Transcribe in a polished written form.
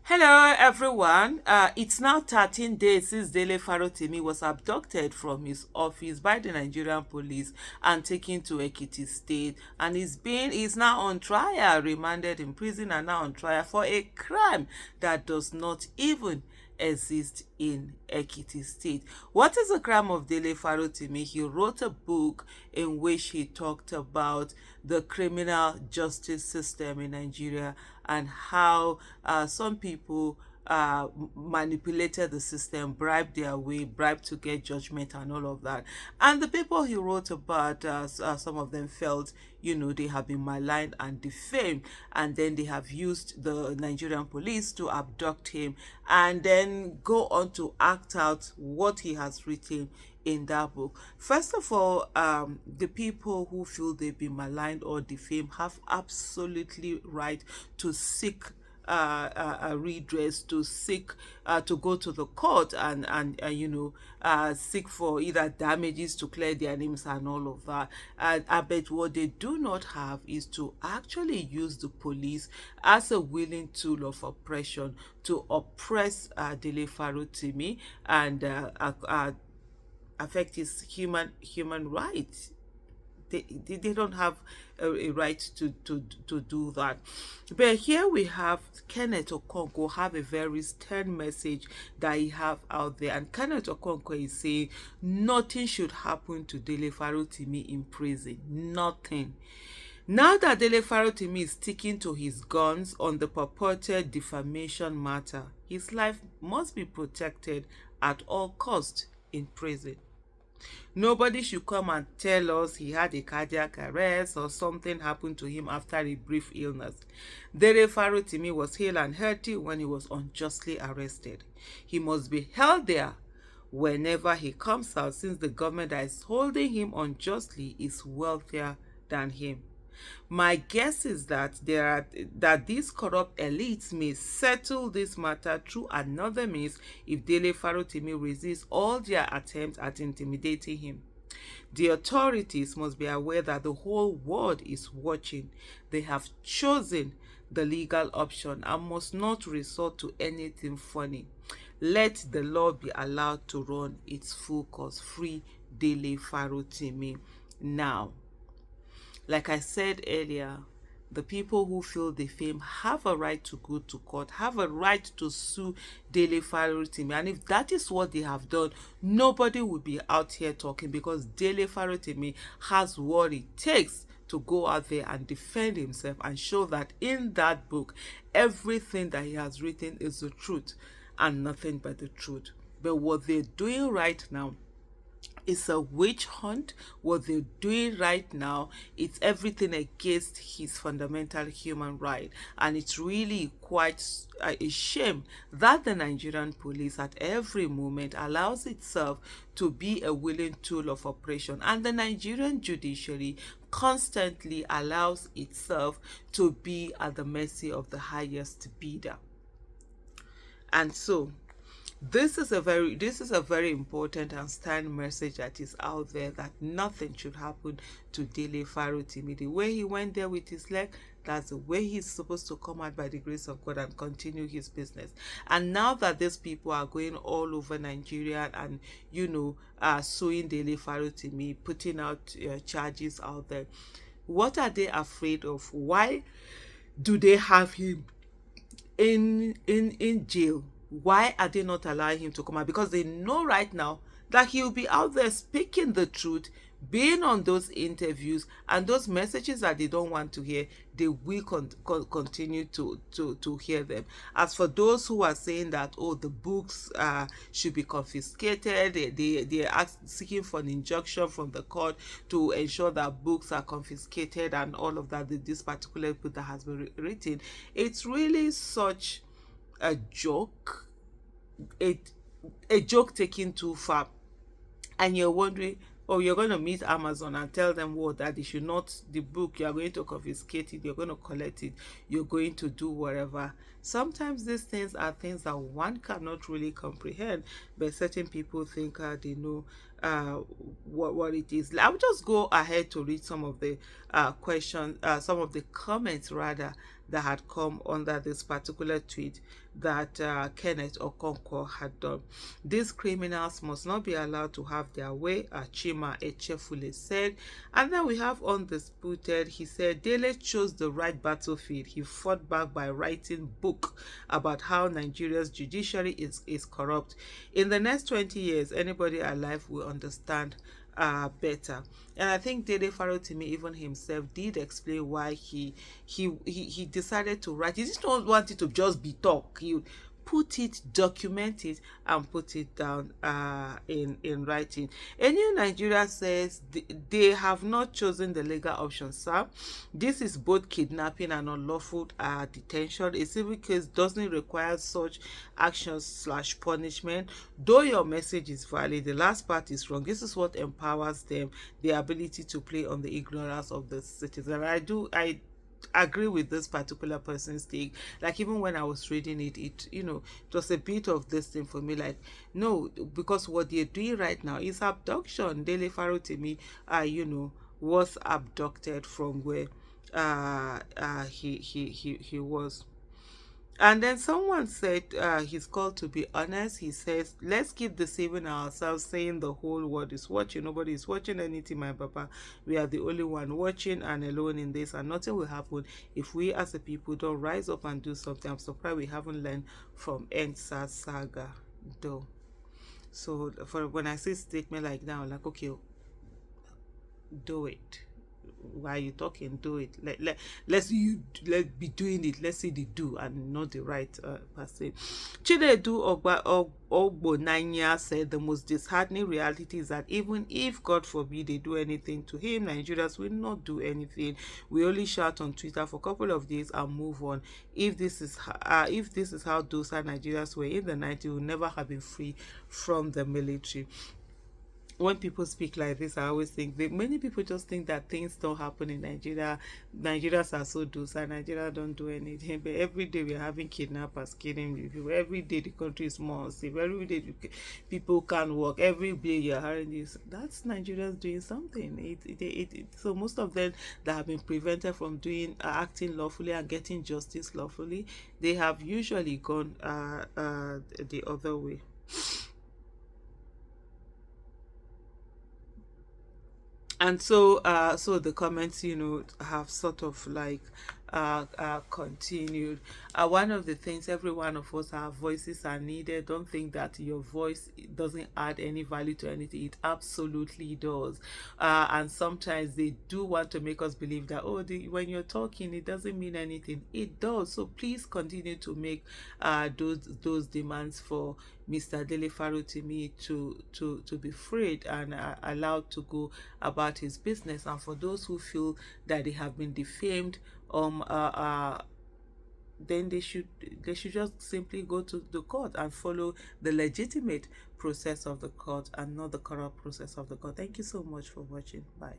Hello everyone. It's now 13 days since Dele Farotimi was abducted from his office by the Nigerian police and taken to Ekiti State, and he's now on trial, remanded in prison and now on trial for a crime that does not even exist in Ekiti State. What is the crime of Dele Farotimi? He wrote a book in which he talked about the criminal justice system in Nigeria and how some people manipulated the system, bribed their way, bribed to get judgment and all of that. And the people he wrote about, some of them felt, they have been maligned and defamed, and then they have used the Nigerian police to abduct him and then go on to act out what he has written in that book. First of all, the people who feel they've been maligned or defamed have absolutely right to seek a redress, to seek to go to the court and seek for either damages to clear their names and all of that. I bet what they do not have is to actually use the police as a willing tool of oppression to oppress Dele Farotimi and affect his human rights. They don't have a right to do that. But here we have Kenneth Okonkwo have a very stern message that he have out there. And Kenneth Okonkwo is saying nothing should happen to Dele Farotimi in prison. Nothing. Now that Dele Farotimi is sticking to his guns on the purported defamation matter, his life must be protected at all costs in prison. Nobody should come and tell us he had a cardiac arrest or something happened to him after a brief illness. Dele Farotimi was hale and healthy when he was unjustly arrested. He must be held there whenever he comes out, since the government that is holding him unjustly is wealthier than him. My guess is that these corrupt elites may settle this matter through another means if Dele Farotimi resists all their attempts at intimidating him. The authorities must be aware that the whole world is watching. They have chosen the legal option and must not resort to anything funny. Let the law be allowed to run its full course. Free Dele Farotimi now. Like I said earlier, the people who feel defamed have a right to go to court, have a right to sue Dele Farotimi. And if that is what they have done, nobody will be out here talking, because Dele Farotimi has what it takes to go out there and defend himself and show that in that book, everything that he has written is the truth and nothing but the truth. But what they're doing right now, it's a witch hunt. What they're doing right now, it's everything against his fundamental human right. And it's really quite a shame that the Nigerian police at every moment allows itself to be a willing tool of oppression. And the Nigerian judiciary constantly allows itself to be at the mercy of the highest bidder. And so this is a very important and stern message that is out there, that nothing should happen to Dele Farotimi. The way he went there with his leg, that's the way he's supposed to come out by the grace of God and continue his business. And now that these people are going all over Nigeria and suing Dele Farotimi, putting out charges out there, what are they afraid of? Why do they have him in jail? Why are they not allowing him to come out? Because they know right now that he'll be out there speaking the truth, being on those interviews, and those messages that they don't want to hear, they will continue to hear them. As for those who are saying that, the books should be confiscated, they are seeking for an injunction from the court to ensure that books are confiscated and all of that, this particular book that has been written, it's really such a joke, a joke taken too far. And you're wondering, you're going to meet Amazon and tell them that they should not, the book, you're going to confiscate it, you're going to collect it, you're going to do whatever. Sometimes these things are things that one cannot really comprehend, but certain people think they know what it is. I'll just go ahead to read some of the questions, some of the comments rather, that had come under this particular tweet that Kenneth Okonkwo had done. These criminals must not be allowed to have their way, Achima Echefule said. And then we have Undisputed. He said, Dele chose the right battlefield. He fought back by writing book about how Nigeria's judiciary is corrupt. In the next 20 years, anybody alive will understand better. And I think Dele Farotimi even himself did explain why he decided to write. He just don't want it to just be talk. He put it, document it, and put it down in writing. A new Nigeria says they have not chosen the legal option, sir. This is both kidnapping and unlawful detention. A civil case doesn't require such actions / punishment. Though your message is valid, the last part is wrong. This is what empowers them, the ability to play on the ignorance of the citizen. I agree with this particular person's take. Like, even when I was reading it, it was a bit of this thing for me, like, no, because what they're doing right now is abduction. Dele Farotimi was abducted from where he was. And then someone said he's called to be honest. He says, let's keep deceiving ourselves, saying the whole world is watching. Nobody is watching anything, my papa. We are the only one watching and alone in this, and nothing will happen if we as a people don't rise up and do something. I'm surprised we haven't learned from EndSARS saga, though. So for when I say statement like that, I'm like, okay, do it. Why are you talking? Do it. Let's be doing it. Let's see the do and not the right person. Chinedu Ogbonanya said the most disheartening reality is that even if, God forbid, they do anything to him, Nigerians will not do anything. We only shout on Twitter for a couple of days and move on. If this is how those Nigerians were in the 90s, we will never have been free from the military. When people speak like this, I always think that many people just think that things don't happen in Nigeria. Nigerians are so docile. Nigeria don't do anything. But every day we're having kidnappers killing people. Every day the country is more unsafe. Every day people can't work. Every day you're hearing this. That's Nigerians doing something. So most of them that have been prevented from doing acting lawfully and getting justice lawfully, they have usually gone the other way. And so the comments have sort of like continued. One of the things, every one of us, our voices are needed. Don't think that your voice doesn't add any value to anything. It absolutely does. And sometimes they do want to make us believe that, when you're talking, it doesn't mean anything. It does. So please continue to make those demands for Mr. Dele Farotimi to be freed and allowed to go about his business. And for those who feel that they have been defamed, then they should just simply go to the court and follow the legitimate process of the court and not the corrupt process of the court. Thank you so much for watching. Bye.